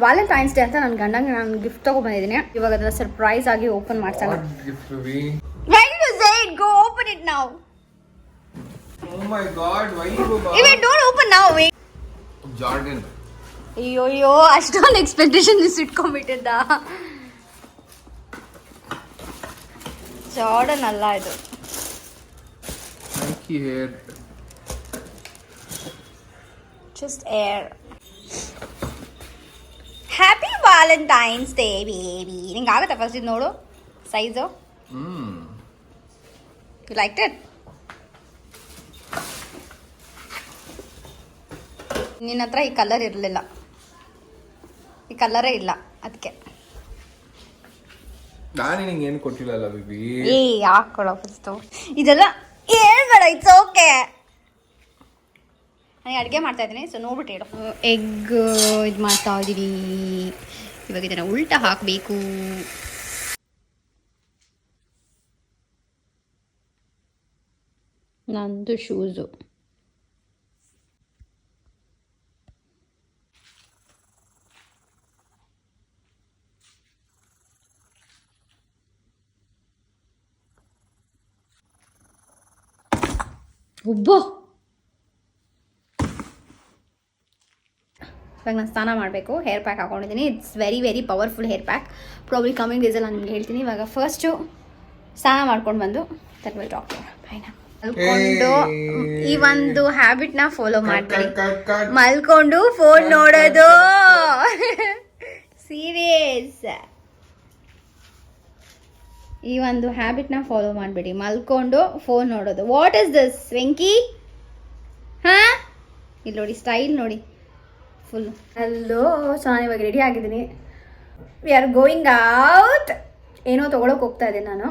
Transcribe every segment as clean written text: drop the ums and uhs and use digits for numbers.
Valentine's day ಅಂತ ನನ್ನ ಗಂಡಂಗೆ ನಾನು ಗಿಫ್ಟ್ ತಗೊಂಡ್ಬಂದಿದ್ದೀನಿ. ಇವಾಗ ಅದನ್ನ ಸರ್ಪ್ರೈಸ್ ಆಗಿ ಓಪನ್ ಮಾಡ್ತಾನೆ. Go open it now. Oh my god, why you go back? Even don't open now, wait. Jordan. ಅಯ್ಯೋ ಅಷ್ಟೊಂದು ಎಕ್ಸ್ಪೆಕ್ಟೇಷನ್ ಇಟ್ಕೊಂಡ್ಬಿಟ್ಟಿದ್ದ. ಜಾರ್ಡನ್ ಅಲ್ಲ ಇದು. Nike hair. Just air. Happy Valentine's Day, baby. ನಿಂಗೆ ಆಗುತ್ತಾ ಫಸ್ಟ್ ಇದು ನೋಡು ಸೈಜು. You liked it? ನಿನ್ನ ಹತ್ರ ಈ ಕಲರ್ ಇರಲಿಲ್ಲ, ಈ ಕಲರೇ ಇಲ್ಲ, ಅದಕ್ಕೆ ನಾನು ನಿನಗೆ ಏನು ಕೊಟ್ಟಿಲ್ಲಲ್ಲ ಬೇಬಿ. ಯಾಕೆ ಕೊಡೋ ಫಸ್ಟು ಇದೆಲ್ಲ ಹೇಳ್ಬೇಡ. It's okay. ನಾನು ಅಡುಗೆ ಮಾಡ್ತಾ ಇದ್ದೀನಿ, ಸೊ ನೋಡ್ಬಿಟ್ಟು ಹೇಳು. ಎಗ್ ಇದು ಮಾಡ್ತಾ ಇದ್ದೀನಿ. ಇವಾಗ ಇದನ್ನು ಉಲ್ಟಾ ಹಾಕಬೇಕು. ನಂದು ಶೂಸು. ಒಬ್ಬ ಇವಾಗ ನಾನು ಸ್ನಾನ ಮಾಡಬೇಕು. ಹೇರ್ ಪ್ಯಾಕ್ ಹಾಕೊಂಡಿದ್ದೀನಿ. It's very very powerful hair pack. Probably coming ಡೇಸಲ್ಲಿ ನಾನು ನಿಮ್ಗೆ ಹೇಳ್ತೀನಿ. ಇವಾಗ ಫಸ್ಟು ಸ್ನಾನ ಮಾಡ್ಕೊಂಡು ಬಂದು ತರ್ಬೋದು ಡಾಕ್ಟರ್ ಬಾಯ್ನ ಮಲ್ಕೊಂಡು ಈ ಒಂದು ಹ್ಯಾಬಿಟ್ನ ಫಾಲೋ ಮಾಡ್ತೀನಿ. ಮಲ್ಕೊಂಡು ಫೋನ್ ನೋಡೋದು ಸೀರಿಯಸ್. ಈ ಒಂದು ಹ್ಯಾಬಿಟ್ನ ಫಾಲೋ ಮಾಡಿಬಿಡಿ. ಮಲ್ಕೊಂಡು ಫೋನ್ ನೋಡೋದು. What is this Venky? ಹಾಂ ಇಲ್ಲಿ ನೋಡಿ, ಸ್ಟೈಲ್ ನೋಡಿ ಫುಲ್. ಹಲೋ, ಸೊ ನಾನು ಇವಾಗ ರೆಡಿ ಆಗಿದ್ದೀನಿ. We are going out. ಏನೋ ತೊಗೊಳಕ್ಕೆ ಹೋಗ್ತಾ ಇದ್ದೀನಿ ನಾನು.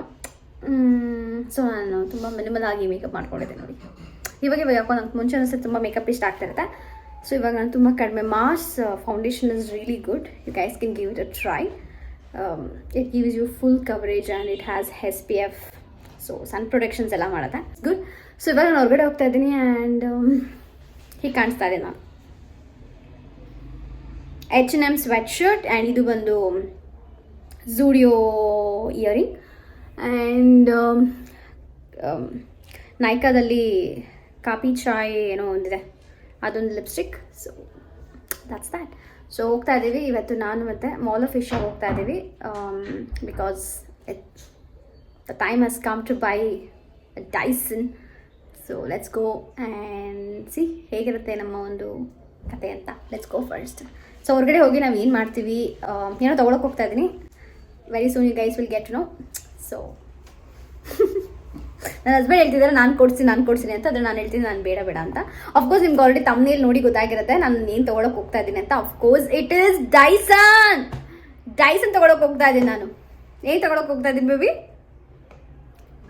ಸೊ ನಾನು ತುಂಬ ಮಿನಿಮಲ್ ಆಗಿ ಮೇಕಪ್ ಮಾಡ್ಕೊಂಡಿದ್ದೆ ನೋಡಿ. ಇವಾಗ ಯಾಕೋ ನಂಗೆ ಮುಂಚೆ ಅನಿಸುತ್ತೆ ತುಂಬ ಮೇಕಪ್ ಇಷ್ಟ ಆಗ್ತಾ ಇರುತ್ತೆ. ಸೊ ಇವಾಗ ನಾನು ತುಂಬ ಕಡಿಮೆ. Mars foundation is really good. You guys can give it a try. It gives you full coverage and it has SPF, so sun protections ಎಲ್ಲ ಮಾಡುತ್ತೆ. ಗುಡ್. ಸೊ ಇವಾಗ ನಾನು ಹೊರಗಡೆ ಹೋಗ್ತಾ ಇದ್ದೀನಿ ಆ್ಯಂಡ್ ಹೀಗೆ ಕಾಣಿಸ್ತಾ ಇದೆ ನಾನು. H&M ಸ್ವೆಟ್ ಶರ್ಟ್ ಆ್ಯಂಡ್ ಇದು ಬಂದು ಝೂಡಿಯೋ ಇಯರಿಂಗ್ ಆ್ಯಂಡ್ ನೈಕಾದಲ್ಲಿ ಕಾಪಿ ಚಾಯ್ ಏನೋ ಒಂದಿದೆ, ಅದೊಂದು lipstick. So that's that. So ಹೋಗ್ತಾ ಇದ್ದೀವಿ ಇವತ್ತು ನಾನು ಮತ್ತು ಮಾಲ್ ಆಫ್ ಏಷ್ಯಾಗೆ ಹೋಗ್ತಾ ಇದ್ದೀವಿ. Because the time has come to buy Dyson. So let's go and see ಹೇಗಿರುತ್ತೆ ನಮ್ಮ ಒಂದು ಕತೆ ಅಂತ. Let's go first. ಸೊ ಹೊರಗಡೆ ಹೋಗಿ ನಾವು ಏನು ಮಾಡ್ತೀವಿ, ಏನೋ ತೊಗೊಳಕ್ಕೆ ಹೋಗ್ತಾ ಇದ್ದೀನಿ. Very soon you guys will get to know. So ನನ್ನ ಹಸ್ಬೆಂಡ್ ಹೇಳ್ತಿದ್ದಾರೆ ನಾನು ಕೊಡ್ತೀನಿ ಅಂತ. ಆದರೆ ನಾನು ಹೇಳ್ತೀನಿ ನಾನು ಬೇಡ ಅಂತ. ಅಫ್ಕೋರ್ಸ್ ನಿಮ್ಗೆ ಆಲ್ರೆಡಿ ತಮ್ಮನೇಲಿ ನೋಡಿ ಗೊತ್ತಾಗಿರುತ್ತೆ ನಾನು ಏನು ತೊಗೊಳಕ್ಕೆ ಹೋಗ್ತಾ ಇದ್ದೀನಿ ಅಂತ. ಅಫ್ಕೋರ್ಸ್ ಇಟ್ ಈಸ್ ಡೈಸನ್ ತೊಗೊಳಕ್ಕೆ ಹೋಗ್ತಾ ಇದ್ದೀನಿ ನಾನು. ಏನು ತೊಗೊಳಕ್ಕೆ ಹೋಗ್ತಾ ಇದ್ದೀನಿ ಬೇಬಿ?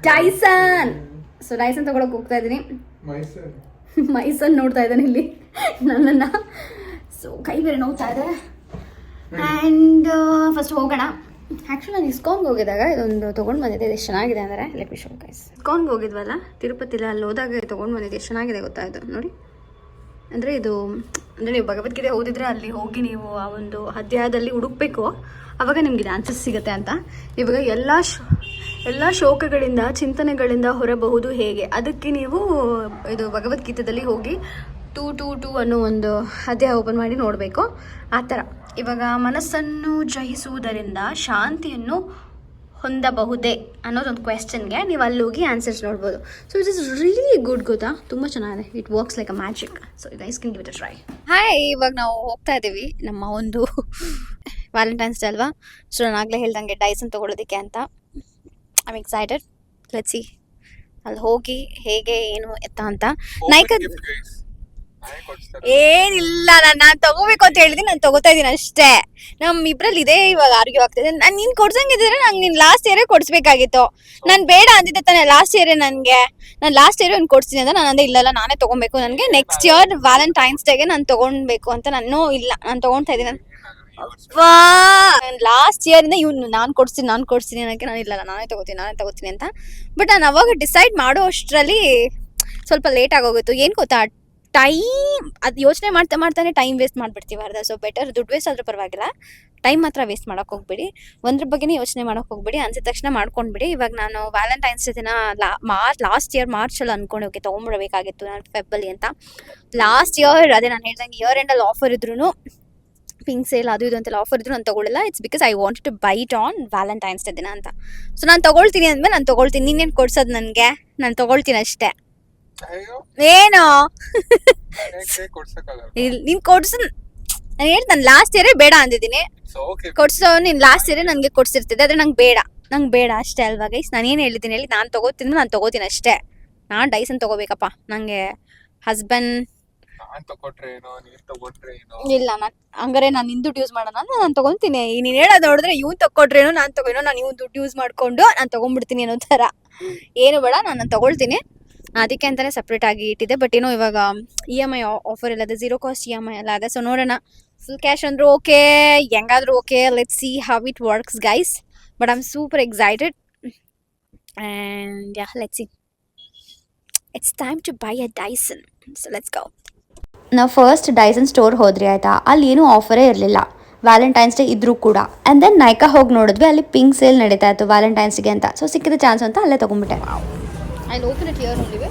ಡೈಸನ್. ಸೊ ಡೈಸನ್ ತೊಗೊಳಕ್ಕೆ ಹೋಗ್ತಾ ಇದ್ದೀನಿ. ಮೈಸನ್ ನೋಡ್ತಾ ಇದ್ದಾನೆ ಇಲ್ಲಿ ನನ್ನನ್ನು. ಸೊ ಕೈ ಬೇರೆ ನೋಡ್ತಾ ಇದೆ. ಆ್ಯಂಡ್ ಫಸ್ಟ್ ಹೋಗೋಣ. ಆ್ಯಕ್ಚುಲಿ ನಾನು ಇಸ್ಕಾನ್ಗೆ ಹೋಗಿದ್ದಾಗ ಇದೊಂದು ತೊಗೊಂಡು ಬಂದಿದ್ದೆ. ಎಷ್ಟು ಚೆನ್ನಾಗಿದೆ ಅಂದರೆ ಲೆಟ್ ಮಿ ಶೋ ಗೈಸ್. ಇಸ್ಕಾನ್ಗೆ ಹೋಗಿದ್ವಲ್ಲ ತಿರುಪತಿಲಿ, ಅಲ್ಲಿ ಹೋದಾಗ ತೊಗೊಂಡು ಬಂದಿದ್ದೆ. ಎಷ್ಟು ಚೆನ್ನಾಗಿದೆ ಗೊತ್ತಾ ಇದು ನೋಡಿ. ಅಂದರೆ ಇದು ಅಂದರೆ ನೀವು ಭಗವದ್ಗೀತೆ ಓದಿದರೆ ಅಲ್ಲಿ ಹೋಗಿ ನೀವು ಆ ಒಂದು ಅಧ್ಯಾಯದಲ್ಲಿ ಹುಡುಕಬೇಕು, ಆವಾಗ ನಿಮಗೆ ಆನ್ಸರ್ಸ್ ಸಿಗುತ್ತೆ ಅಂತ. ಇವಾಗ ಎಲ್ಲ ಶೋಕಗಳಿಂದ ಚಿಂತನೆಗಳಿಂದ ಹೊರಬಹುದು ಹೇಗೆ, ಅದಕ್ಕೆ ನೀವು ಇದು ಭಗವದ್ಗೀತೆಯಲ್ಲಿ ಹೋಗಿ 2:2 ಅನ್ನೋ ಒಂದು ಅಧ್ಯಾಯ ಓಪನ್ ಮಾಡಿ ನೋಡಬೇಕು. ಆ ಥರ ಇವಾಗ ಮನಸ್ಸನ್ನು ಜಯಿಸುವುದರಿಂದ ಶಾಂತಿಯನ್ನು ಹೊಂದಬಹುದೇ ಅನ್ನೋದೊಂದು ಕ್ವೆಶ್ಚನ್ಗೆ ನೀವು ಅಲ್ಲಿ ಹೋಗಿ ಆನ್ಸರ್ಸ್ ನೋಡ್ಬೋದು. So it is really good ಗೊತ್ತಾ, ತುಂಬ ಚೆನ್ನಾಗಿದೆ. It works like a magic. So you guys can give it a try. Hi, ಇವಾಗ ನಾವು ಹೋಗ್ತಾ ಇದ್ದೀವಿ ನಮ್ಮ ಒಂದು ವ್ಯಾಲೆಂಟೈನ್ಸ್ ಡೇ ಅಲ್ವಾ. ಸೊ ನಾನು ಆಗಲೇ ಹೇಳ್ದಂಗೆ ಡೈಸನ್ ತೊಗೊಳೋದಕ್ಕೆ ಅಂತ. I am excited. Let's see ಅಲ್ಲಿ ಹೋಗಿ ಹೇಗೆ ಏನು ಎತ್ತ ಅಂತ. ನೈಕಾ ಏನಿಲ್ಲ, ನಾನು ತಗೋಬೇಕು ಅಂತ ಹೇಳಿದೀನಿ, ನಾನು ತಗೋತಾ ಇದ್ದೀನಿ ಅಷ್ಟೇ. ನಮ್ಮಿಬ್ರಲ್ಲಿ ಇದೇ ಇವಾಗ ಆರ್ಗ್ಯೂ ಆಗ್ತಿದೆ. ನಾನು ನೀನು ಕೊಡ್ಸಂಗಿದ್ರೆ ನಂಗೆ ನೀನು ಲಾಸ್ಟ್ ಇಯರೇ ಕೊಡಿಸ್ಬೇಕಾಗಿತ್ತು. ನಾನು ಬೇಡ ಅಂದಿದ್ದೆ ತಾನೆ ಲಾಸ್ಟ್ ಇಯರೇ. ನಾನು ಲಾಸ್ಟ್ ಇಯರ್ ಒಂದು ಕೊಡ್ತೀನಿ ಅಂತ ನಾನು ಅಂದೆ. ಇಲ್ಲ ನಾನೇ ತಗೊಬೇಕು, ನನಗೆ ನೆಕ್ಸ್ಟ್ ಇಯರ್ ವ್ಯಾಲೆಂಟೈನ್ಸ್ ಡೇಗೆ ನಾನು ತಗೊಳ್ಬೇಕು ಅಂತ. ನಾನು ಇಲ್ಲ, ನಾನು ತಗೊಳ್ತಾ ಇದ್ದೀನಿ. ಲಾಸ್ಟ್ ಇಯರ್ ಇಂದ ಇವ್ನು ನಾನು ಕೊಡ್ಸ್ತೀನಿ ಅನ್ನೋಕ್ಕೆ ನಾನು ಇಲ್ಲ ನಾನೇ ತಗೋತೀನಿ ಅಂತ. ಬಟ್ ನಾನು ಅವಾಗ ಡಿಸೈಡ್ ಮಾಡೋ ಅಷ್ಟರಲ್ಲಿ ಸ್ವಲ್ಪ ಲೇಟ್ ಆಗೋಗಿತ್ತು. ಏನು ಗೊತ್ತಾ, ಟೈಮ್ ಅದು ಯೋಚನೆ ಮಾಡ್ತಾನೆ ಟೈಮ್ ವೇಸ್ಟ್ ಮಾಡಿಬಿಡ್ತೀವಿ ಅರ್ಧ. ಸೊ ಬೆಟರ್ ದುಡ್ಡು ವೇಸ್ಟ್ ಆದರೂ ಪರವಾಗಿಲ್ಲ, ಟೈಮ್ ಮಾತ್ರ ವೇಸ್ಟ್ ಮಾಡೋಕೆ ಹೋಗ್ಬೇಡಿ. ಒಂದ್ರ ಬಗ್ಗೆನೇ ಯೋಚನೆ ಮಾಡೋಕೆ ಹೋಗ್ಬೇಡಿ. ಅನ್ಸಿದ ತಕ್ಷಣ ಮಾಡ್ಕೊಂಡ್ಬಿಡಿ. ಇವಾಗ ನಾನು ವ್ಯಾಲೆಂಟೈನ್ಸ್ ಡೇ ದಿನ ಲಾಸ್ಟ್ ಇಯರ್ ಮಾರ್ಚಲ್ಲಿ ಅಂದ್ಕೊಂಡು ಹೋಗಿ ತೊಗೊಂಬಿಡಬೇಕಾಗಿತ್ತು ನಾನು ಫೆಬ್ಬಲ್ಲಿ ಅಂತ. ಲಾಸ್ಟ್ ಇಯರ್ ಅದೇ ನಾನು ಹೇಳ್ದಂಗೆ ಇಯರ್ ಎಂಡಲ್ಲಿ ಆಫರ್ ಇದ್ರೂ, ಪಿಂಕ್ ಸೇಲ್ ಅದು ಇದು ಅಂತೆಲ್ಲ ಆಫರ್ ಇದ್ರು ನಾನು ತೊಗೊಳ್ಳಿಲ್ಲ. It's because I wanted to buy it on Valentine's day ದಿನ ಅಂತ. ಸೊ ನಾನು ತೊಗೊಳ್ತೀನಿ ಅಂದಮೇಲೆ ನಾನು ತೊಗೊಳ್ತೀನಿ. ನೀನೇನು ಕೊಡ್ಸೋದು ನನಗೆ? ನಾನು ತೊಗೊಳ್ತೀನಿ ಅಷ್ಟೇ. ಏನು ನೀನು ಕೊಡ್ಸು. ನಾನು ಹೇಳ್ತಾನೆ ಲಾಸ್ಟ್ ಇಯರೇ ಬೇಡ ಅಂದಿದ್ದೀನಿ. ಕೊಡ್ಸೋ ನೀನು ಲಾಸ್ಟ್ ಇಯರೇ ನನಗೆ ಕೊಡ್ಸಿರ್ತಿದ್ದೆ, ಆದರೆ ನಂಗೆ ಬೇಡ ಅಷ್ಟೇ ಅಲ್ವಾ ಗೈಸ್. ನಾನು ಏನು ಹೇಳಿದ್ದೀನಿ ಹೇಳಿ, ನಾನು ತೊಗೋತೀನಿ ಅಷ್ಟೇ. ನಾನು ಡೈಸನ್ ತೊಗೋಬೇಕಪ್ಪ. ನನಗೆ ಹಸ್ಬೆಂಡ್ ಇಲ್ಲ, ನಾನು ಹಂಗಾರೆ ನಾನು ನಿನ್ನ ದುಡ್ಡು ಯೂಸ್ ಮಾಡೋಣ, ನಾನು ತೊಗೊತೀನಿ. ನೀನು ಹೇಳೋದು ನೋಡಿದ್ರೆ ಇವ್ನು ತೊಗೊಟ್ರೇನೋ ನಾನು ತೊಗೊನೋ, ನಾನು ಇವ್ನು ದುಡ್ಡು ಯೂಸ್ ಮಾಡಿಕೊಂಡು ನಾನು ತೊಗೊಂಡ್ಬಿಡ್ತೀನಿ ಅನ್ನೋ ಥರ. ಏನು ಬೇಡ, ನಾನು ತೊಗೊಳ್ತೀನಿ. ಅದಕ್ಕೆ ಅಂತಲೇ ಸಪ್ರೇಟಾಗಿ ಇಟ್ಟಿದ್ದೆ. ಬಟ್ ಏನೋ ಇವಾಗ EMI ಆಫರ್ ಇಲ್ಲ, ಅದು 0 ಕಾಸ್ಟ್ EMI ಎಲ್ಲ ಅದೇ. ಸೊ ನೋಡೋಣ, ಫುಲ್ ಕ್ಯಾಶ್ ಅಂದರೂ ಓಕೆ, ಹೆಂಗಾದರೂ okay. Let's see how it works guys. But I am super excited and yeah, let's see. It's time to buy a Dyson. So let's go. ನಾವು first Dyson store ಹೋದ್ರಿ ಆಯಿತಾ, ಅಲ್ಲಿ ಏನೂ ಆಫರೇ ಇರಲಿಲ್ಲ Valentine's day ಇದ್ರೂ ಕೂಡ. And then Nykaa ಹೋಗಿ ನೋಡಿದ್ವಿ, ಅಲ್ಲಿ ಪಿಂಕ್ ಸೇಲ್ ನಡೀತಾ ಇತ್ತು ವ್ಯಾಲೆಂಟೈನ್ಸ್ಗೆ ಅಂತ. ಸೊ ಸಿಕ್ಕಿದ ಚಾನ್ಸ್ ಅಂತ ಅಲ್ಲೇ ತೊಗೊಂಬಿಟ್ಟೆ. I'll open it here only way.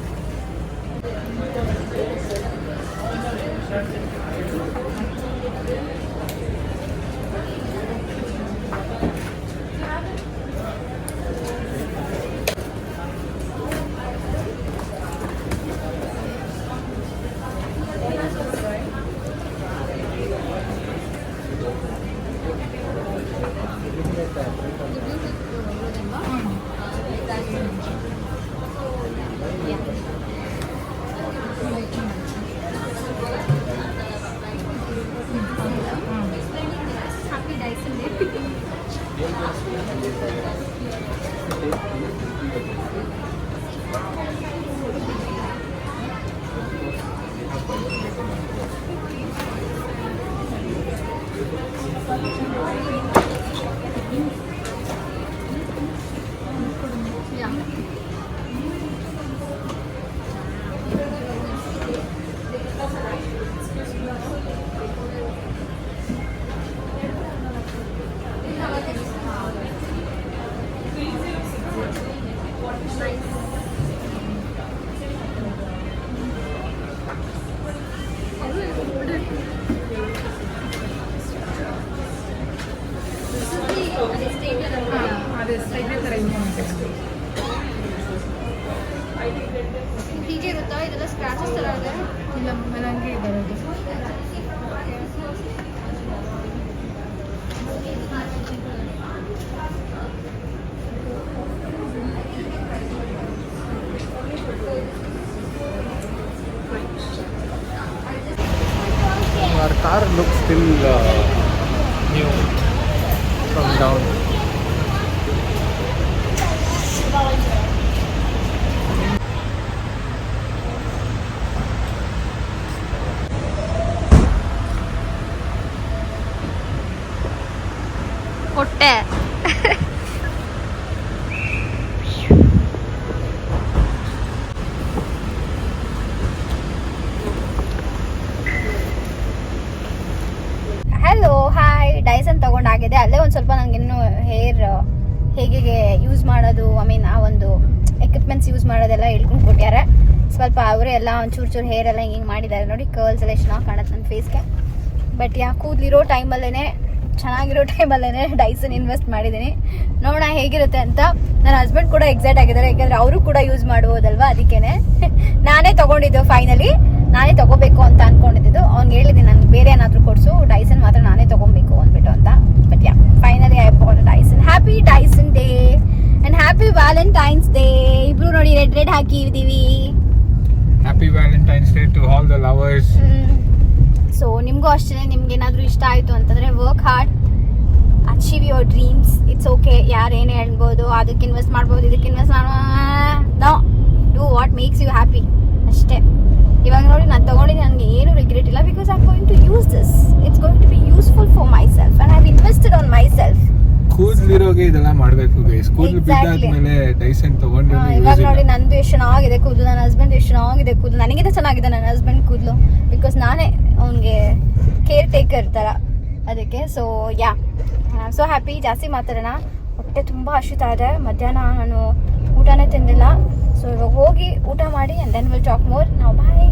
ಹೀಗೆ ಇರುತ್ತಾ ಇದೆಲ್ಲ ಸ್ಕ್ರಾಚಸ್ ತರ ಇದೆ? ಇಲ್ಲ, ನನಗೆ ಬರೋದು. Our car looks still new from down. ಕೊಟ್ಟೆ. Hello, hi. ಡೈಸನ್ ತಗೊಂಡಾಗಿದೆ. ಅಲ್ಲೇ ಒಂದು ಸ್ವಲ್ಪ ನನಗಿನ್ನೂ ಹೇರ್ ಹೇಗೆ ಯೂಸ್ ಮಾಡೋದು, ಆ ಒಂದು ಎಕ್ವಿಪ್ಮೆಂಟ್ಸ್ ಯೂಸ್ ಮಾಡೋದೆಲ್ಲ ಹೇಳ್ಕೊಂಡು ಕೊಟ್ಟಾರೆ. ಸ್ವಲ್ಪ ಅವರೇ ಎಲ್ಲ ಒಂಚೂರು ಹೇರ್ ಎಲ್ಲ ಹಿಂಗೆ ಮಾಡಿದ್ದಾರೆ ನೋಡಿ. ಕರ್ಲ್ಸ್ ಎಲ್ಲ ಎಷ್ಟು ಕಾಣುತ್ತೆ ನನ್ನ ಫೇಸ್ಗೆ. ಬಟ್ ಕೂದಲಿರೋ ಟೈಮಲ್ಲೇ, ಚೆನ್ನಾಗಿರೋ ಟೈಮಲ್ಲೇ ಡೈಸನ್ ಇನ್ವೆಸ್ಟ್ ಮಾಡಿದ್ದೀನಿ. ನೋಡೋಣ ಹೇಗಿರುತ್ತೆ ಅಂತ. ನನ್ನ ಹಸ್ಬೆಂಡ್ ಕೂಡ ಎಕ್ಸೈಟ್ ಆಗಿದ್ದಾರೆ, ಯಾಕೆಂದರೆ ಅವರು ಕೂಡ ಯೂಸ್ ಮಾಡ್ಬೋದಲ್ವಾ. ಅದಕ್ಕೇ ನಾನೇ ತೊಗೊಂಡಿದ್ದು. ಫೈನಲಿ ನಾನೇ ತೊಗೋಬೇಕು ಅಂತ ಅಂದ್ಕೊಂಡಿದ್ದು. ಅವ್ನಿಗೆ ಹೇಳಿದ್ದೀನಿ, ನನಗೆ ಬೇರೆ ಏನಾದರೂ ಕೊಡಿಸು, ಡೈಸನ್ ಮಾತ್ರ ನಾನೇ ತೊಗೊಬೇಕು ಅಂದ್ಬಿಟ್ಟು ಅಂತ. But yeah, finally I bought Dyson. Happy Dyson day and happy Valentine's day. ಇಬ್ರು ನೋಡಿ ರೆಡ್ ಹಾಕಿದ್ದೀವಿ. Happy Valentine's Day to all the lovers. So ನಿಮಗೂ ಅಷ್ಟೇ, ನಿಮ್ಗೆ ಏನಾದರೂ ಇಷ್ಟ ಆಯಿತು ಅಂತಂದರೆ work hard, achieve your dreams. It's okay, ಯಾರೇನೇ ಹೇಳ್ಬೋದು, ಅದಕ್ಕೆ ಇನ್ವೆಸ್ಟ್ ಮಾಡ್ಬೋದು, ಇದಕ್ಕೆ invest no, do what makes you happy ಅಷ್ಟೇ. ಇವಾಗ ನೋಡಿ, ನಾನು ತೊಗೊಂಡಿದ್ದು ನನಗೆ ಏನು ರಿಗ್ರೆಟ್ ಇಲ್ಲ. Because I am going to use this. It's going to be useful for myself and I have invested on myself. ಕೂದಲಿರೋಗೆ ಇದೆಲ್ಲ ಮಾಡ್ಬೇಕು ಗೈಸ್. ಕೂದಲು ಬಿದ್ದಾದ್ಮೇಲೆ ಡೈಸನ್ ತಗೊಂಡು ಇವಾಗ ನೋಡಿ ನಂದು ಎಷ್ಟು ಚೆನ್ನಾಗಿದೆ ಕೂದಲು, ನನ್ನ ಹಸ್ಬೆಂಡ್ ಎಷ್ಟು ಚೆನ್ನಾಗಿದೆ ಕೂದಲು, ನನಗಿಂತ ಚೆನ್ನಾಗಿದೆ ನನ್ನ ಹಸ್ಬೆಂಡ್ ಕೂದಲು, ಬಿಕಾಸ್ ನಾನೇ ಅವನಿಗೆ ಕೇರ್ ಟೇಕರ್ ಥರ ಅದಕ್ಕೆ. So yeah so happy. ಜಾಸ್ತಿ ಮಾತಾಡೋಣ, ಹೊಟ್ಟೆ ತುಂಬ ಹಸಿತಾ ಇದೆ, ಮಧ್ಯಾಹ್ನ ನಾನು ಊಟನೇ ತಿಂದಿಲ್ಲ. ಸೊ ಇವಾಗ ಹೋಗಿ ಊಟ ಮಾಡಿ and then will talk more. ನಾವು ಬಾಯ್.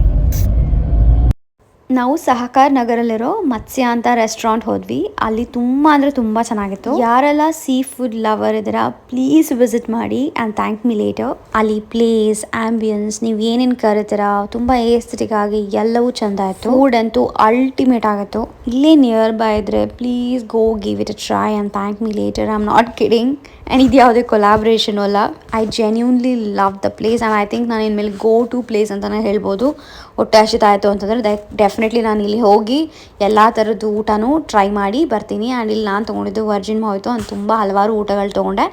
ನಾವು ಸಹಕಾರ ನಗರಲ್ಲಿರೋ ಮತ್ಸ್ಯ ಅಂತ ರೆಸ್ಟೋರೆಂಟ್ ಹೋದ್ವಿ. ಅಲ್ಲಿ ತುಂಬ ಅಂದರೆ ತುಂಬ ಚೆನ್ನಾಗಿತ್ತು. ಯಾರೆಲ್ಲ ಸೀ ಫುಡ್ ಲವರ್ ಇದ್ದೀರಾ ಪ್ಲೀಸ್ ವಿಸಿಟ್ ಮಾಡಿ ಆ್ಯಂಡ್ ಥ್ಯಾಂಕ್ ಮಿ ಲೇಟರ್. ಅಲ್ಲಿ ಪ್ಲೇಸ್, ಆಂಬಿಯನ್ಸ್, ನೀವು ಏನೇನು ಕರಿತೀರಾ ತುಂಬ ಏಸ್ಥೆಟಿಕ್ ಆಗಿ ಎಲ್ಲವೂ ಚೆಂದ ಆಯಿತು. ಫುಡ್ ಅಂತೂ ಅಲ್ಟಿಮೇಟ್ ಆಗಿತ್ತು. ಇಲ್ಲೇ ನಿಯರ್ ಬೈ ಇದ್ರೆ please go give it a try and thank me later. I am not kidding. And ಇದು ಯಾವುದೇ ಕೊಲಾಬ್ರೇಷನ್ ಅಲ್ಲ. I genuinely love the place and I think ನಾನು ಇನ್ಮೇಲೆ ಗೋ ಟು ಪ್ಲೇಸ್ ಅಂತಲೇ ಹೇಳ್ಬೋದು. ಹೊಟ್ಟೆ ಹಸಿತಾಯಿತು ಅಂತಂದರೆ ಡೆಫಿನೆಟ್ಲಿ ನಾನು ಇಲ್ಲಿ ಹೋಗಿ ಎಲ್ಲ ಥರದ್ದು ಊಟನೂ ಟ್ರೈ ಮಾಡಿ ಬರ್ತೀನಿ. ಆ್ಯಂಡ್ ಇಲ್ಲಿ ನಾನು ತೊಗೊಂಡಿದ್ದು ವರ್ಜಿನ್ ಮಾವಿತ್ತು. ಅಂತ ತುಂಬ ಹಲವಾರು ಊಟಗಳು ತೊಗೊಂಡೆ,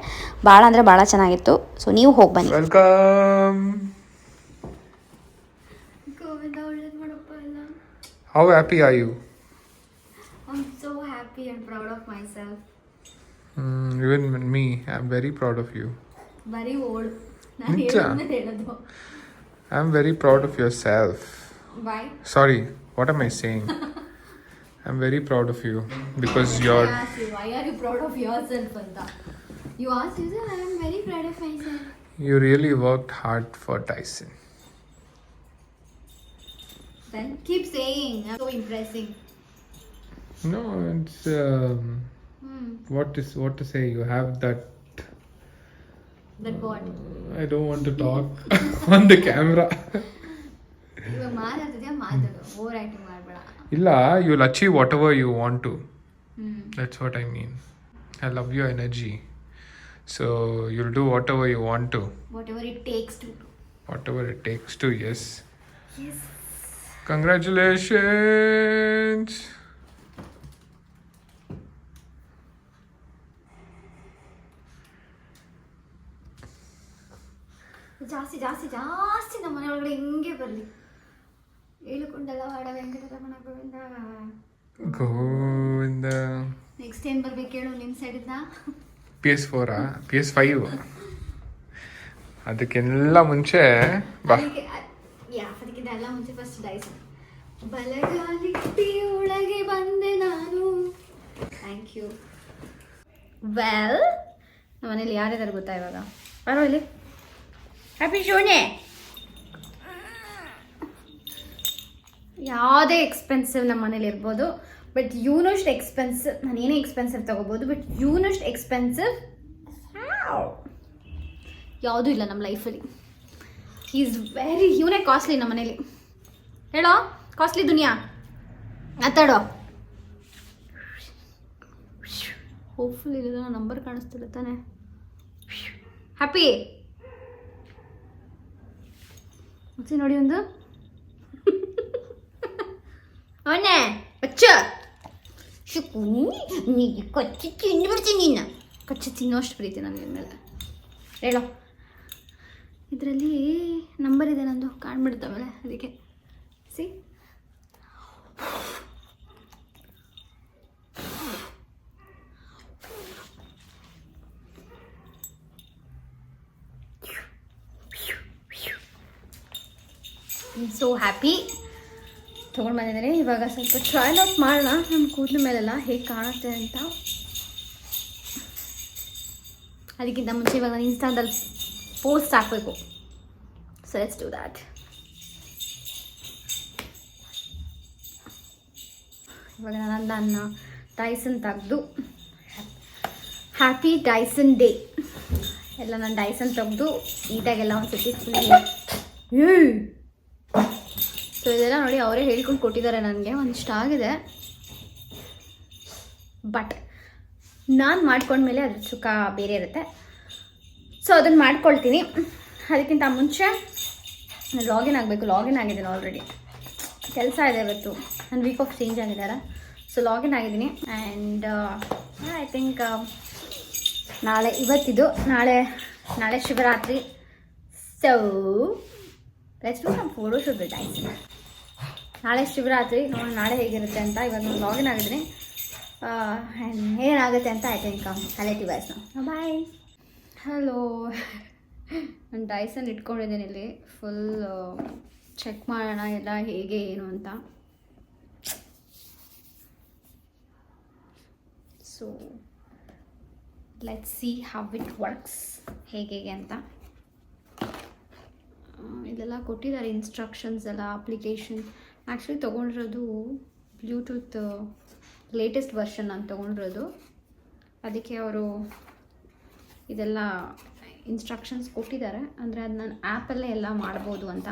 ಭಾಳ ಅಂದರೆ ಭಾಳ ಚೆನ್ನಾಗಿತ್ತು. ಸೊ ನೀವು ಹೋಗಿ ಬನ್ನಿ. Welcome. How happy are you? I am so happy and proud of myself. Even me, I'm very proud of you. ಬರೀ ಓಲ್ಡ್ ನಾನು ಹೇಳೋದು. I'm very proud of yourself. Why? Sorry, what am I saying? I'm very proud of you because you're. I asked you, why are you proud of yourself anta? You asked, you said, I am very proud of myself. You really worked hard for Tyson. Then keep saying, I'm so impressing. No, it's what to say. You have that. That what? I don't want to talk on the camera. ಇವಾಗ ಮಾತಾಡ್ತಿದ್ಯಾ, ಮಾತಾಡು, over acting ಮಾಡಬೇಡ. ಇಲ್ಲ, you'll achieve whatever you want to. That's what I mean. I love your energy. So you'll do whatever you want to. Whatever it takes to. Whatever it takes to, yes. Yes. Congratulations. ಜಾಸ್ತಿ ಜಾಸ್ತಿ ಜಾಸ್ತಿ ನಮ್ಮ ಮನೆ ಒಳಗಡೆ ಹಿಂಗೆ ಬರಲಿ. ಹೇಳಿಕೊಂಡಲ್ಲ ವಾಡ Venkataramana Govinda Govinda. Next ಏನ್ ಬರ್ಬೇಕು ಹೇಳು ನಿನ್ನ ಸೈಡಿಂದ? PS4 PS5 ಅದಕ್ಕೆಲ್ಲ ಮುಂಚೆ ಬಾ. ಅದಕ್ಕಿಂತ ಎಲ್ಲ ಮುಂಚೆ ಫಸ್ಟ್ ಡೈಸನ್. ಬಲಗಾಲಿಟ್ಟಿ ಒಳಗೆ ಬಂದೆ ನಾನು. Thank you. ವೆಲ್, ನಮ್ಮ ಮನೇಲಿ ಯಾರಿದ್ದಾರೆ ಗೊತ್ತಾ ಇವಾಗ? ಬರೋ ಇಲ್ಲಿ. ಹ್ಯಾಪಿ ಶೋನೆ. ಯಾವುದೇ ಎಕ್ಸ್ಪೆನ್ಸಿವ್ ನಮ್ಮ ಮನೇಲಿ ಇರ್ಬೋದು, ಬಟ್ ಯೂನೋಸ್ಟ್ ಎಕ್ಸ್ಪೆನ್ಸಿವ್, ನಾನು ಏನೇ ಎಕ್ಸ್ಪೆನ್ಸಿವ್ ತೊಗೋಬೋದು, ಬಟ್ ಯೂನೋಸ್ಟ್ ಎಕ್ಸ್ಪೆನ್ಸಿವ್ ಯಾವುದೂ ಇಲ್ಲ ನಮ್ಮ ಲೈಫಲ್ಲಿ. ಈಸ್ ವೆರಿ ಇವನೇ ಕಾಸ್ಟ್ಲಿ ನಮ್ಮ ಮನೇಲಿ. ಹೇಳೋ ಕಾಸ್ಟ್ಲಿ ದುನಿಯಾ ಮಾತಾಡೋ. ಹೋಪ್ಫುಲ್ ಇಲ್ಲ, ನಂಬರ್ ಕಾಣಿಸ್ತಿಲ್ಲ ತಾನೆ. ಹ್ಯಾಪಿ ಮುಚ್ಚಿ ನೋಡಿ ಒಂದು. ಅವನೇ ಕಚ್ಚ ನೀ ಕಚ್ಚಿ ತಿಂದ್ಬಿಡ್ತೀನಿ. ನಿನ್ನ ಕಚ್ಚಿ ತಿನ್ನೋಷ್ಟು ಪ್ರೀತಿ ನನಗೆ ಮೇಲೆ. ಹೇಳೋ, ಇದರಲ್ಲಿ ನಂಬರ್ ಇದೆ ನಂದು, ಕಾಣ್ಬಿಡ್ತಾವಲ್ಲ ಅದಕ್ಕೆ. See so happy. ತೊಗೊಂಡು ಬಂದಿದ್ದೀನಿ. ಇವಾಗ ಸ್ವಲ್ಪ ಟ್ರೈಲ್ ಔಟ್ ಮಾಡೋಣ ನಮ್ಮ ಕೂದಲ ಮೇಲೆಲ್ಲ ಹೇಗೆ ಕಾಣುತ್ತೆ ಅಂತ. ಅದಕ್ಕಿಂತ ಮುಂಚೆ ಇವಾಗ ನಾನು ಇನ್ಸ್ಟಾದಲ್ಲಿ ಪೋಸ್ಟ್ ಹಾಕಬೇಕು. So let's do that. ಇವಾಗ ನನ್ನ ಡೈಸನ್ ತೆಗೆದು ಹ್ಯಾಪಿ ಡೈಸನ್ ಡೇ ಎಲ್ಲ ನಾನು ಡೈಸನ್ ತೆಗೆದು ನೀಟಾಗೆಲ್ಲ ಒಂದು ಸತಿ ಫುಲ್. ಸೊ ಇದೆಲ್ಲ ನೋಡಿ ಅವರೇ ಹೇಳ್ಕೊಂಡು ಕೊಟ್ಟಿದ್ದಾರೆ ನನಗೆ. ಒಂದಿಷ್ಟ ಆಗಿದೆ, ಬಟ್ ನಾನು ಮಾಡ್ಕೊಂಡ್ಮೇಲೆ ಅದ್ರ ಸುಖ ಬೇರೆ ಇರುತ್ತೆ. ಸೊ ಅದನ್ನು ಮಾಡ್ಕೊಳ್ತೀನಿ. ಅದಕ್ಕಿಂತ ಮುಂಚೆ ಲಾಗಿನ್ ಆಗಬೇಕು. ಲಾಗಿನ್ ಆಗಿದ್ದೀನಿ ಆಲ್ರೆಡಿ. ಕೆಲಸ ಇದೆ ಇವತ್ತು, ನನ್ನ ವೀಕ್ ಆಫ್ ಚೇಂಜ್ ಆಗಿದ್ದಾರೆ. ಸೊ ಲಾಗಿನ್ ಆಗಿದ್ದೀನಿ. ಆ್ಯಂಡ್ ಐ ಥಿಂಕ್ ನಾಳೆ ಇವತ್ತಿದು ನಾಳೆ Shivratri. So let's do some photoshoot with Dyson. ನಾಳೆ ಶಿವರಾತ್ರಿ, ನೋಡೋಣ ನಾಳೆ ಹೇಗಿರುತ್ತೆ ಅಂತ. ಇವಾಗ ನಾನು ಲಾಗಿನ್ ಆಗಿದ್ದೀನಿ. ಏನಾಗುತ್ತೆ ಅಂತ ಐ ಥಿಂಕ್ ಹಲೈತಿ ವಾಯ್ಸ್ ನಾವು ಬಾಯ್. ಹಲೋ, ನಾನು ಡೈಸನ್ ಇಟ್ಕೊಂಡಿದ್ದೀನಿ ಇಲ್ಲಿ. ಫುಲ್ ಚೆಕ್ ಮಾಡೋಣ ಎಲ್ಲ ಹೇಗೆ ಏನು ಅಂತ. So let's see how it works, ಹೇಗೆ ಅಂತ. ಇದೆಲ್ಲ ಕೊಟ್ಟಿದ್ದಾರೆ ಇನ್ಸ್ಟ್ರಕ್ಷನ್ಸ್ ಎಲ್ಲ, ಅಪ್ಲಿಕೇಶನ್. ಆ್ಯಕ್ಚುಲಿ ತೊಗೊಂಡಿರೋದು ಬ್ಲೂಟೂತ್ ಲೇಟೆಸ್ಟ್ ವರ್ಷನ್ ನಾನು ತೊಗೊಂಡಿರೋದು. ಅದಕ್ಕೆ ಅವರು ಇದೆಲ್ಲ ಇನ್ಸ್ಟ್ರಕ್ಷನ್ಸ್ ಕೊಟ್ಟಿದ್ದಾರೆ. ಅಂದರೆ ಅದು ನಾನು ಆ್ಯಪಲ್ಲೇ ಎಲ್ಲ ಮಾಡ್ಬೋದು ಅಂತ.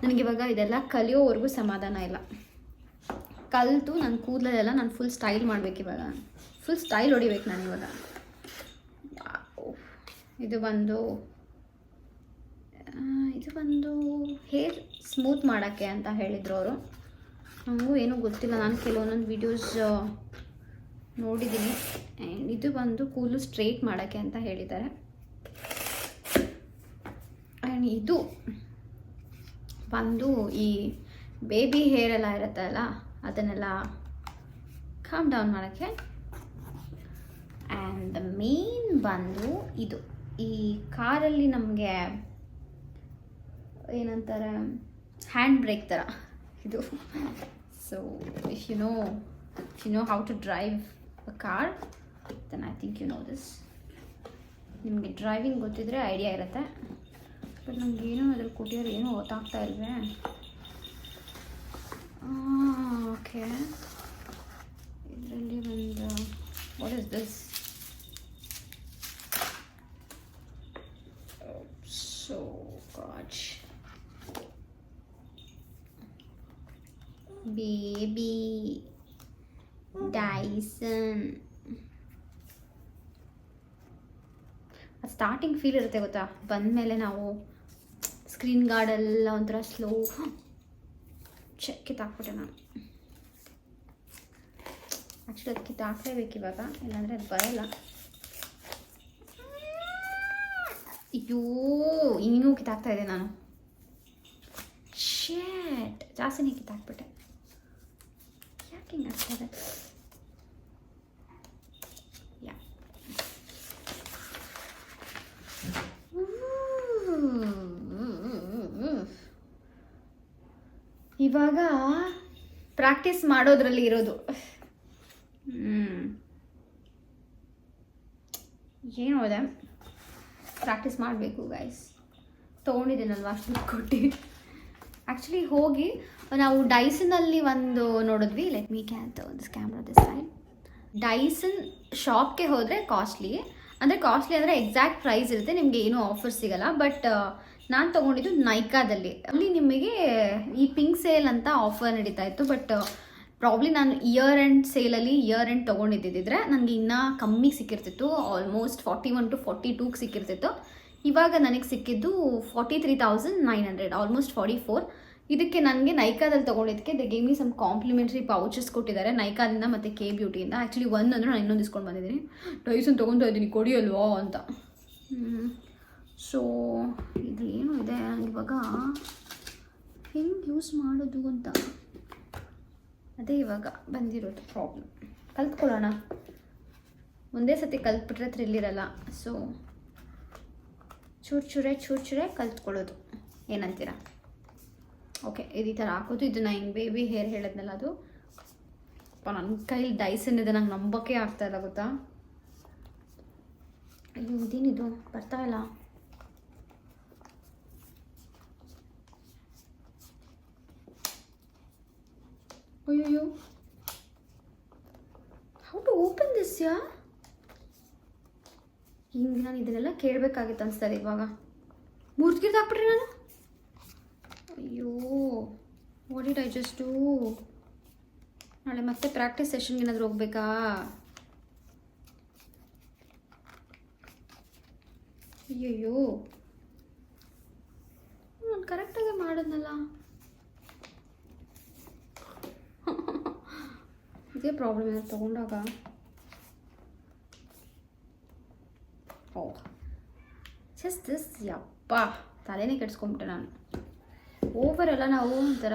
ನನಗಿವಾಗ ಇದೆಲ್ಲ ಕಲಿಯೋವರೆಗೂ ಸಮಾಧಾನ ಇಲ್ಲ. ಕಲಿತು ನನ್ನ ಕೂದಲೆಲ್ಲ ನಾನು ಫುಲ್ ಸ್ಟೈಲ್ ಮಾಡಬೇಕು. ಇವಾಗ ಫುಲ್ ಸ್ಟೈಲ್ ಹೊಡಿಬೇಕು ನಾನು ಇವಾಗ. ಇದು ಬಂದು ಹೇರ್ ಸ್ಮೂತ್ ಮಾಡೋಕ್ಕೆ ಅಂತ ಹೇಳಿದರು ಅವರು. ನನಗೂ ಏನೂ ಗೊತ್ತಿಲ್ಲ, ನಾನು ಕೆಲವೊಂದೊಂದು ವೀಡಿಯೋಸ್ ನೋಡಿದ್ದೀನಿ. ಆ್ಯಂಡ್ ಇದು ಬಂದು ಕೂದಲು ಸ್ಟ್ರೈಟ್ ಮಾಡೋಕ್ಕೆ ಅಂತ ಹೇಳಿದ್ದಾರೆ. ಆ್ಯಂಡ್ ಇದು ಬಂದು ಈ ಬೇಬಿ ಹೇರ್ ಎಲ್ಲ ಇರುತ್ತಲ್ಲ ಅದನ್ನೆಲ್ಲ ಕಾಮ್ ಡೌನ್ ಮಾಡೋಕ್ಕೆ. ಆ್ಯಂಡ್ ದ ಮೇನ್ ಬಂದು ಇದು ಈ ಕಾರಲ್ಲಿ ನಮಗೆ ಏನಂತಾರೆ ಹ್ಯಾಂಡ್ ಬ್ರೇಕ್ ಥರ ಇದು. So if you know how to drive a car then I think you know this. ನಿಮಗೆ ಡ್ರೈವಿಂಗ್ ಗೊತ್ತಿದ್ರೆ ಐಡಿಯಾ ಇರುತ್ತೆ. ಬಟ್ ನಮಗೇನೋ ಅದ್ರಲ್ಲಿ ಕೊಟ್ಟಿರೋ ಏನೂ ಗೊತ್ತಾಗ್ತಾ ಇಲ್ವೇ. ಓಕೆ, ಇದರಲ್ಲಿ ಒಂದು what is this? So god, baby Dyson. Starting feel ಇರುತ್ತೆ ಗೊತ್ತಾ, ಬಂದಮೇಲೆ ನಾವು ಸ್ಕ್ರೀನ್ ಗಾರ್ಡೆಲ್ಲ ಒಂಥರ ಸ್ಲೋ ಕಿತ್ತಾಕ್ಬಿಟ್ಟೆ ನಾನು. ಆ್ಯಕ್ಚುಲಿ ಅದು ಕಿತ್ತಾಕ್ಲೇಬೇಕು ಇವಾಗ, ಇಲ್ಲಾಂದರೆ ಅದು ಬರೋಲ್ಲ. ಅಯ್ಯೋ, ಇನ್ನೂ ಕಿತ್ತಾಕ್ತಾ ಇದೆ ನಾನು. ಶೇಟ್, ಜಾಸ್ತಿನೇ ಕಿತ್ತಾಕ್ಬಿಟ್ಟೆ. ಯಾಕೆ ಹಿಂಗೆ ಆಗ್ತದೆ? ಯಾ, ಇವಾಗ ಪ್ರಾಕ್ಟೀಸ್ ಮಾಡೋದ್ರಲ್ಲಿ ಇರೋದು. ಏನು ಅದೇ ಪ್ರಾಕ್ಟೀಸ್ ಮಾಡಬೇಕು ಗೈಸ್. ತೊಗೊಂಡಿದ್ದೀನಲ್ವ ಅಷ್ಟು ದುಡ್ಡು ಕೊಟ್ಟು. ಆ್ಯಕ್ಚುಲಿ ಹೋಗಿ ನಾವು ಡೈಸನಲ್ಲಿ ಒಂದು ನೋಡಿದ್ವಿ. Let me this camera this side. Dyson ಶಾಪ್ಗೆ ಹೋದರೆ ಕಾಸ್ಟ್ಲಿ ಅಂದರೆ ಎಕ್ಸಾಕ್ಟ್ ಪ್ರೈಸ್ ಇರುತ್ತೆ, ನಿಮಗೆ ಏನೂ ಆಫರ್ ಸಿಗಲ್ಲ. ಬಟ್ ನಾನು ತೊಗೊಂಡಿದ್ದು ನೈಕಾದಲ್ಲಿ. ಅಲ್ಲಿ ನಿಮಗೆ ಈ ಪಿಂಕ್ ಸೇಲ್ ಅಂತ ಆಫರ್ ನಡೀತಾ ಇತ್ತು. ಬಟ್ ಪ್ರಾಬ್ಲಿ ನಾನು ಇಯರ್ ಎಂಡ್ ಸೇಲಲ್ಲಿ ಇಯರ್ ಎಂಡ್ ತೊಗೊಂಡಿದ್ದಿದ್ರೆ ನನಗೆ ಇನ್ನೂ ಕಮ್ಮಿ ಸಿಕ್ಕಿರ್ತಿತ್ತು. Almost 41 to 42 ಸಿಕ್ಕಿರ್ತಿತ್ತು. ಇವಾಗ ನನಗೆ ಸಿಕ್ಕಿದ್ದು 43,900, ಆಲ್ಮೋಸ್ಟ್ 44. ಇದಕ್ಕೆ ನನಗೆ ನೈಕಾದಲ್ಲಿ ತೊಗೊಂಡಿದ್ದಕ್ಕೆ they gave me some complimentary pouches ಕೊಟ್ಟಿದ್ದಾರೆ ನೈಕಾದಿಂದ ಮತ್ತು ಕೆ ಬ್ಯೂಟಿಯಿಂದ. ಆ್ಯಕ್ಚುಲಿ ಒಂದು ಅಂದರೆ ನಾನು ಇನ್ನೊಂದು ಇಸ್ಕೊಂಡು ಬಂದಿದ್ದೀನಿ. ಡೈಸನ್ ತೊಗೊತಾ ಇದ್ದೀನಿ, ಕೊಡಿಯಲ್ವಾ ಅಂತ. ಸೊ ಇದು ಏನು ಇದೆ ಇವಾಗ ಹೆಂಗೆ ಯೂಸ್ ಮಾಡೋದು ಅಂತ ಅದೇ ಇವಾಗ ಬಂದಿರೋದು ಪ್ರಾಬ್ಲಮ್. ಕಲ್ತ್ಕೊಳ್ಳೋಣ, ಒಂದೇ ಸತಿ ಕಲ್ತ್ಬಿಟ್ರೆ ಥ್ರಿಲ್ ಇರಲ್ಲ. ಸೊ ಚೂರು ಕಲ್ತ್ಕೊಳ್ಳೋದು, ಏನಂತೀರ? ಓಕೆ, ಈ ಥರ ಹಾಕೋದು. ಇದು ನಾನು ಹಿಂಗೆ ಬೇಬಿ ಹೇರ್ ಹೇಳಿದ್ನಲ್ಲ ಅದು. ನನ್ನ ಕೈಲಿ ಡೈಸನ್ ಇದೆ, ನಂಗೆ ನಂಬೋಕೆ ಆಗ್ತಾ ಇಲ್ಲ ಗೊತ್ತಾ. ಅಯ್ಯೋ, ಇದೇನಿದು ಬರ್ತಾ ಇಲ್ಲ. ಅಯ್ಯೋ, ಹೌ ಟು ಓಪನ್ ದಿಸ್ ಯಾ? ಹಿಂಗೆ ನಾನು ಇದನ್ನೆಲ್ಲ ಕೇಳಬೇಕಾಗಿತ್ತು ಅನಿಸ್ತದೆ ಇವಾಗ. ಮೂರ್ತಿಗಿರ್ದು ಹಾಕ್ಬಿಟ್ರಿ ನಾನು. ಅಯ್ಯೋ, what did I just do? ನಾಳೆ ಮತ್ತೆ ಪ್ರಾಕ್ಟೀಸ್ ಸೆಷನ್ಗೆ ಏನಾದರೂ ಹೋಗ್ಬೇಕಾ? ಅಯ್ಯಯ್ಯೋ, ನಾನು ಕರೆಕ್ಟಾಗಿ ಮಾಡಿದ್ನಲ್ಲ. ಇದೇ ಪ್ರಾಬ್ಲಮ್ ಏನಾದ್ರು ತೊಗೊಂಡಾಗ. ಓ ಜಸ್ಟ್ ದಿಸ್, ಯಪ್ಪ ತಲೆನೇ ಕೆಡ್ಸ್ಕೊಂಬಿಟ್ಟೆ ನಾನು. ಓವರೆಲ್ಲ ನಾವು ಒಂಥರ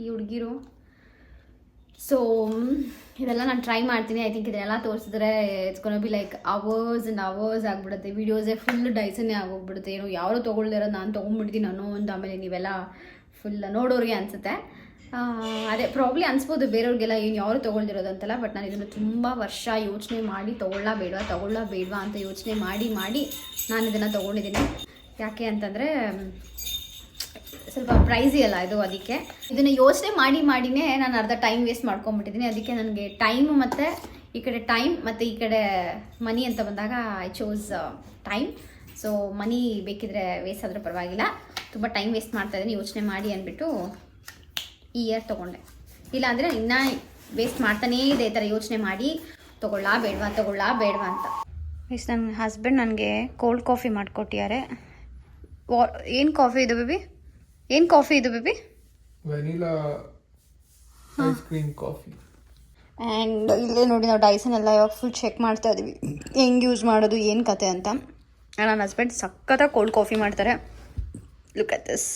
ಈ ಹುಡುಗಿರು ಸೊ ಇದೆಲ್ಲ ನಾನು ಟ್ರೈ ಮಾಡ್ತೀನಿ. ಐ ಥಿಂಕ್ ಇದೆಲ್ಲ ತೋರಿಸಿದ್ರೆ it's gonna be like hours and hours ಆಗಿಬಿಡುತ್ತೆ. ವೀಡಿಯೋಸೇ ಫುಲ್ ಡೈಸನ್ನೇ ಆಗೋಗ್ಬಿಡುತ್ತೆ. ಏನೋ ಯಾರು ತೊಗೊಳ್ದಿರೋದು ನಾನು ತೊಗೊಂಡ್ಬಿಡ್ತೀನಿ ಅನ್ನೋ ಒಂದು, ಆಮೇಲೆ ನೀವೆಲ್ಲ ಫುಲ್ ನೋಡೋರಿಗೆ ಅನಿಸುತ್ತೆ. ಅದೇ ಪ್ರಾಬ್ಲಿ ಅನಿಸ್ಬೋದು ಬೇರೆಯವ್ರಿಗೆಲ್ಲ ಏನು ಯಾರು ತೊಗೊಳ್ದಿರೋದು ಅಂತಲ್ಲ. ಬಟ್ ನಾನು ಇದನ್ನು ತುಂಬ ವರ್ಷ ಯೋಚನೆ ಮಾಡಿ ತೊಗೊಳ್ಳಾ ಬೇಡವಾ ಅಂತ ಯೋಚನೆ ಮಾಡಿ ನಾನು ಇದನ್ನು ತೊಗೊಂಡಿದ್ದೀನಿ. ಯಾಕೆ ಅಂತಂದರೆ ಸ್ವಲ್ಪ ಪ್ರೈಸಿ ಅಲ್ಲ ಇದು, ಅದಕ್ಕೆ ಇದನ್ನು ಯೋಚನೆ ಮಾಡಿನೇ ನಾನು ಅರ್ಧ ಟೈಮ್ ವೇಸ್ಟ್ ಮಾಡ್ಕೊಂಬಿಟ್ಟಿದ್ದೀನಿ. ಅದಕ್ಕೆ ನನಗೆ ಟೈಮ್ ಮತ್ತು ಈ ಕಡೆ ಟೈಮ್ ಮತ್ತು ಈ ಕಡೆ ಮನಿ ಅಂತ ಬಂದಾಗ ಐ ಚೋಸ್ ಟೈಮ್. ಸೊ ಮನಿ ಬೇಕಿದ್ರೆ ವೇಸ್ಟ್ ಆದರೂ ಪರವಾಗಿಲ್ಲ, ತುಂಬ ಟೈಮ್ ವೇಸ್ಟ್ ಮಾಡ್ತಾಯಿದ್ದೀನಿ ಯೋಚನೆ ಮಾಡಿ ಅಂದ್ಬಿಟ್ಟು ಈ ಇಯರ್ ತೊಗೊಂಡೆ. ಇಲ್ಲಾಂದರೆ ಇನ್ನೂ ವೇಸ್ಟ್ ಮಾಡ್ತಾನೇ ಇದೆ ಈ ಥರ ಯೋಚನೆ ಮಾಡಿ ತೊಗೊಳ್ಳಾ ಬೇಡವಾ ಅಂತ. ಇಷ್ಟು ನನ್ನ ಹಸ್ಬೆಂಡ್ ನನಗೆ ಕೋಲ್ಡ್ ಕಾಫಿ ಮಾಡಿಕೊಟ್ಟಿದ್ದಾರೆ. ಏನು ಕಾಫಿ ಇದು baby? Vanilla ice cream coffee. And ಇಲ್ಲೇ ನೋಡಿ ನಾವು ಡೈಸನ್ ಎಲ್ಲ ಇವಾಗ ಫುಲ್ ಚೆಕ್ ಮಾಡ್ತಾ ಇದ್ದೀವಿ ಹೆಂಗೆ ಯೂಸ್ ಮಾಡೋದು ಏನು ಕತೆ ಅಂತ. ನನ್ನ ಹಸ್ಬೆಂಡ್ ಸಖತ್ತಾಗಿ ಕೋಲ್ಡ್ ಕಾಫಿ ಮಾಡ್ತಾರೆ. Look at this.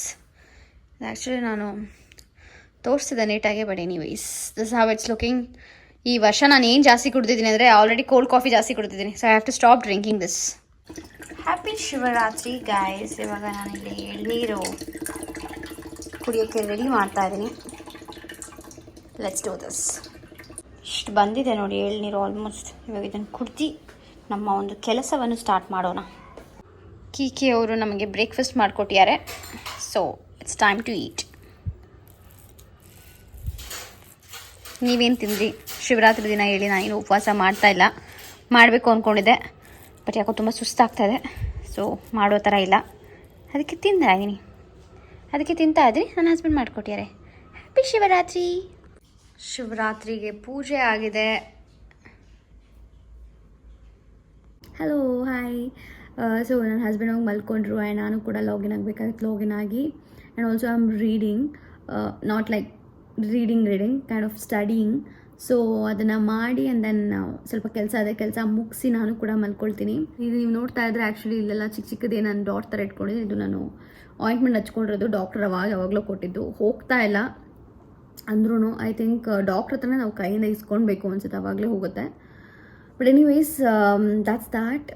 ಆ್ಯಕ್ಚುಲಿ ನಾನು ತೋರಿಸ್ತಿದ್ದೆ ನೀಟಾಗಿ, but anyways this how it's looking. ಈ ವರ್ಷ ನಾನು ಏನು ಜಾಸ್ತಿ ಕುಡ್ದಿದ್ದೀನಿ ಅಂದರೆ ಆಲ್ರೆಡಿ ಕೋಲ್ಡ್ ಕಾಫಿ ಜಾಸ್ತಿ ಕುಡ್ದಿದ್ದೀನಿ. So I have to stop drinking this. Happy Shivaratri guys. ಇವಾಗ ನಾನಿಲ್ಲಿ ಎಳ್ನೀರು ಕುಡಿಯೋಕ್ಕೆ ರೆಡಿ ಮಾಡ್ತಾ ಇದ್ದೀನಿ. Let's do this. ಇಷ್ಟು ಬಂದಿದೆ ನೋಡಿ ಎಳ್ನೀರು ಆಲ್ಮೋಸ್ಟ್. ಇವಾಗ ಇದನ್ನು ಕುಡ್ದು ನಮ್ಮ ಒಂದು ಕೆಲಸವನ್ನು ಸ್ಟಾರ್ಟ್ ಮಾಡೋಣ. ಕೀಕಿ ಅವರು ನಮಗೆ ಬ್ರೇಕ್ಫಾಸ್ಟ್ ಮಾಡಿಕೊಟ್ಟಿದ್ದಾರೆ. So it's time to eat. ನೀವೇನು ತಿಂದ್ರಿ ಶಿವರಾತ್ರಿ ದಿನ? ಹೇಳಿ, ನಾನೇನು ಉಪವಾಸ ಮಾಡ್ತಾಯಿಲ್ಲ, ಮಾಡಬೇಕು ಅಂದ್ಕೊಂಡಿದ್ದೆ, ಬಟ್ ಯಾಕೋ ತುಂಬ ಸುಸ್ತಾಗ್ತಾಯಿದೆ. ಸೊ ಮಾಡೋ ಥರ ಇಲ್ಲ, ಅದಕ್ಕೆ ತಿಂತಾ ಇದ್ದೀನಿ. ನನ್ನ ಹಸ್ಬೆಂಡ್ ಮಾಡಿಕೊಟ್ಟಿದ್ದಾರೆ. ಹ್ಯಾಪಿ ಶಿವರಾತ್ರಿ. ಶಿವರಾತ್ರಿಗೆ ಪೂಜೆ ಆಗಿದೆ. Hello hi. ಸೊ ನನ್ನ ಹಸ್ಬೆಂಡ್ ಹೋಗಿ ಮಲ್ಕೊಂಡ್ರು ಆ್ಯಂಡ್ ನಾನು ಕೂಡ ಲಾಗಿನ್ ಆಗಬೇಕಾಗಿತ್ತು. ಲಾಗಿನ್ ಆಗಿ and also I am reading, not like reading kind of studying. So ಅದನ್ನು ಮಾಡಿ ಆ್ಯಂಡ್ ದೆನ್ ಸ್ವಲ್ಪ ಕೆಲಸ ಮುಗಿಸಿ ನಾನು ಕೂಡ ಮಲ್ಕೊಳ್ತೀನಿ. ಇದು ನೀವು ನೋಡ್ತಾ ಇದ್ರೆ ಆ್ಯಕ್ಚುಲಿ ಇಲ್ಲೆಲ್ಲ ಚಿಕ್ಕದೇ ನಾನು ಡಾಟ್ ಥರ ಇಟ್ಕೊಂಡಿದ್ದೀನಿ. ಇದು ನಾನು ಆಯಿಂಟ್ಮೆಂಟ್ ಹಚ್ಕೊಂಡಿರೋದು, ಡಾಕ್ಟರ್ ಯಾವಾಗಲೂ ಕೊಟ್ಟಿದ್ದು. ಹೋಗ್ತಾ ಇಲ್ಲ ಅಂದ್ರೂ ಐ ಥಿಂಕ್ ಡಾಕ್ಟ್ರ್ ಹತ್ರನೇ ನಾವು ಕೈಯಿಂದ ಇಸ್ಕೊಳ್ಬೇಕು ಅನ್ಸುತ್ತೆ, ಆವಾಗಲೇ ಹೋಗುತ್ತೆ. But anyways that's that.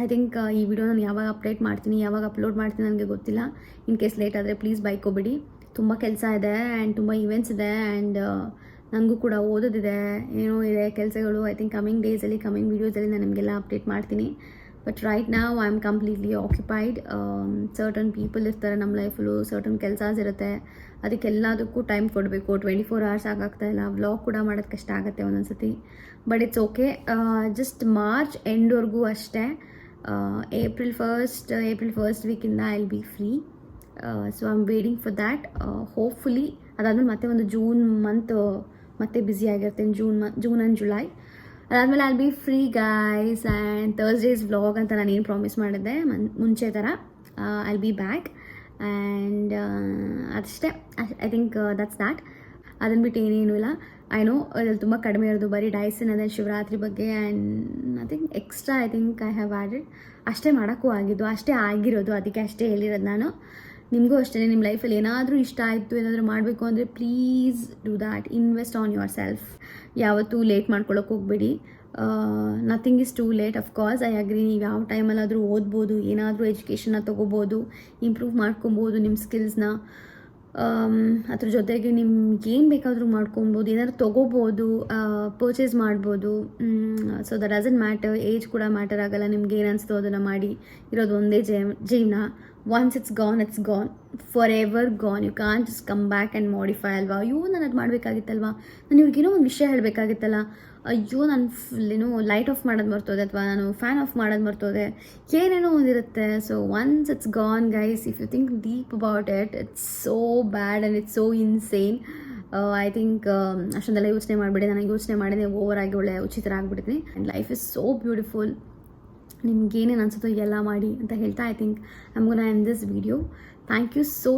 I think ಈ ವಿಡಿಯೋ ನಾನು ಯಾವಾಗ ಅಪ್ಡೇಟ್ ಮಾಡ್ತೀನಿ, ಯಾವಾಗ ಅಪ್ಲೋಡ್ ಮಾಡ್ತೀನಿ ನನಗೆ ಗೊತ್ತಿಲ್ಲ. ಇನ್ ಕೇಸ್ ಲೇಟ್ ಆದರೆ ಪ್ಲೀಸ್ ಬೈಕೋಬೇಡಿ. ತುಂಬ ಕೆಲಸ ಇದೆ ಆ್ಯಂಡ್ ತುಂಬ ಇವೆಂಟ್ಸ್ ಇದೆ ಆ್ಯಂಡ್ ನನಗೂ ಕೂಡ ಓದೋದಿದೆ, ಏನೋ ಇದೆ ಕೆಲಸಗಳು. ಐ ಥಿಂಕ್ ಕಮಿಂಗ್ ಡೇಸಲ್ಲಿ, ಕಮಿಂಗ್ ವೀಡಿಯೋಸಲ್ಲಿ ನಾನು ನಿಮಗೆಲ್ಲ ಅಪ್ಡೇಟ್ ಮಾಡ್ತೀನಿ. ಬಟ್ ರೈಟ್ ನಾವು I am completely occupied. Certain people ಇರ್ತಾರೆ ನಮ್ಮ ಲೈಫಲ್ಲೂ, ಸರ್ಟನ್ ಕೆಲಸಸ್ ಇರುತ್ತೆ, ಅದಕ್ಕೆಲ್ಲದಕ್ಕೂ ಟೈಮ್ ಕೊಡಬೇಕು. 24 hours ಆಗಾಗ್ತಾ ಇಲ್ಲ. ವ್ಲಾಗ್ ಕೂಡ ಮಾಡೋದು ಕಷ್ಟ ಆಗುತ್ತೆ ಒಂದೊಂದು ಸತಿ. But it's okay. Just March ಎಂಡ್ವರೆಗೂ ಅಷ್ಟೇ. ಏಪ್ರಿಲ್ ಫಸ್ಟ್ ವೀಕಿಂದ I will be free. So I am waiting for that. Hopefully ಅದಾದಮೇಲೆ ಮತ್ತೆ ಒಂದು ಜೂನ್ ಮಂತ್ ಮತ್ತೆ ಬ್ಯುಸಿ ಆಗಿರ್ತೀನಿ. ಜೂನ್ ಆ್ಯಂಡ್ ಜುಲೈ ಅದಾದಮೇಲೆ I will be free guys. And Thursdays vlog ಅಂತ ನಾನು ಏನು ಪ್ರಾಮಿಸ್ ಮಾಡಿದ್ದೆ ಮುಂಚೆ ಥರ I will be back. And ಅಷ್ಟೇ. I think that's that. ಅದನ್ನು ಬಿಟ್ಟು ಏನೇನು ಇಲ್ಲ. ಐ ನೋ ಅದ್ರಲ್ಲಿ ತುಂಬ ಕಡಿಮೆ ಇರೋದು ಬರೀ ಡೈಸನ್ ಅದೇ ಶಿವರಾತ್ರಿ ಬಗ್ಗೆ. And nothing extra I think I have added. ಅಷ್ಟೇ ಮಾಡೋಕ್ಕೂ ಆಗಿದ್ದು, ಅಷ್ಟೇ ಆಗಿರೋದು, ಅದಕ್ಕೆ ಅಷ್ಟೇ ಹೇಳಿರೋದು ನಾನು. ನಿಮಗೂ ಅಷ್ಟೇ, ನಿಮ್ಮ ಲೈಫಲ್ಲಿ ಏನಾದರೂ ಇಷ್ಟ ಆಯಿತು, ಏನಾದರೂ ಮಾಡಬೇಕು ಅಂದರೆ please do that. Invest on your self. ಯಾವತ್ತೂ ಲೇಟ್ ಮಾಡ್ಕೊಳ್ಳೋಕೆ ಹೋಗಬೇಡಿ. Nothing is too late. Of course I agree. ನೀವು ಯಾವ ಟೈಮಲ್ಲಾದರೂ ಓದ್ಬೋದು, ಏನಾದರೂ ಎಜುಕೇಷನ್ನ ತೊಗೋಬೋದು, ಇಂಪ್ರೂವ್ ಮಾಡ್ಕೊಬೋದು ನಿಮ್ಮ ಸ್ಕಿಲ್ಸ್ನ. ಅದ್ರ ಜೊತೆಗೆ ನಿಮ್ಗೆ ಏನು ಬೇಕಾದರೂ ಮಾಡ್ಕೊಬೋದು, ಏನಾದರೂ ತೊಗೋಬೋದು, ಪರ್ಚೇಸ್ ಮಾಡ್ಬೋದು. So that doesn't matter. Age ಕೂಡ ಮ್ಯಾಟರ್ ಆಗೋಲ್ಲ. ನಿಮ್ಗೆ ಏನು ಅನಿಸ್ತೋ ಅದನ್ನು ಮಾಡಿ. ಇರೋದು ಒಂದೇ ಜೀವನ. Once it's gone forever gone. You can't just come back and modify ಅಲ್ವಾ. ಅಯ್ಯೋ ನಾನು ಅದು ಮಾಡಬೇಕಾಗಿತ್ತಲ್ವಾ, ನಾನು ಇವ್ರಿಗೇನೋ ಒಂದು ವಿಷಯ ಹೇಳಬೇಕಾಗಿತ್ತಲ್ಲ, ಅಯ್ಯೋ ನಾನು ಏನೋ ಲೈಟ್ ಆಫ್ ಮಾಡೋದು ಮರ್ತೋದೆ, ಅಥವಾ ನಾನು ಫ್ಯಾನ್ ಆಫ್ ಮಾಡೋದು ಮರ್ತೋದೆ, ಏನೇನೋ ಒಂದಿರುತ್ತೆ. So once it's gone guys. If you think deep about it's so bad and it's so insane. I think ಅಷ್ಟೊಂದೆಲ್ಲ ಯೋಚನೆ ಮಾಡಬೇಡಿ. ನನಗೆ ಯೋಚನೆ ಮಾಡಿದೆ ಓವರ್ ಆಗಿ ಒಳ್ಳೆ ಉಚಿತರ ಆಗಿಬಿಡ್ತೀನಿ. And life is so beautiful. ನಿಮ್ಗೇನೇನು ಅನ್ಸುತ್ತೋ ಎಲ್ಲ ಮಾಡಿ ಅಂತ ಹೇಳ್ತಾ I think I'm gonna end this video. Thank you so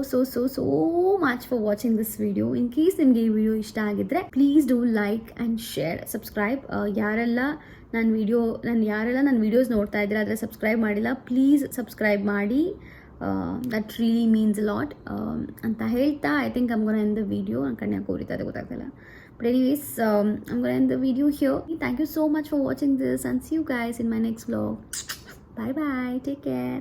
much for watching this video. In case ನಿಮಗೆ ಈ ವಿಡಿಯೋ ಇಷ್ಟ ಆಗಿದ್ದರೆ please do like and share, subscribe. ಯಾರೆಲ್ಲ ನನ್ನ ವೀಡಿಯೋಸ್ ನೋಡ್ತಾ ಇದ್ದೀರಾ ಆದರೆ ಸಬ್ಸ್ಕ್ರೈಬ್ ಮಾಡಿಲ್ಲ, ಪ್ಲೀಸ್ ಸಬ್ಸ್ಕ್ರೈಬ್ ಮಾಡಿ. That really means a lot ಅಂತ ಹೇಳ್ತಾ I think I'm gonna end the video. ನನ್ನ ಕಣ್ಣು ಯಾಕೆ ಉರಿತಾ ಇದೆ ಗೊತ್ತಾಗ್ತಿಲ್ಲ. But anyways, I'm going to end the video here. Thank you so much for watching this and see you guys in my next vlog. Bye bye. Take care.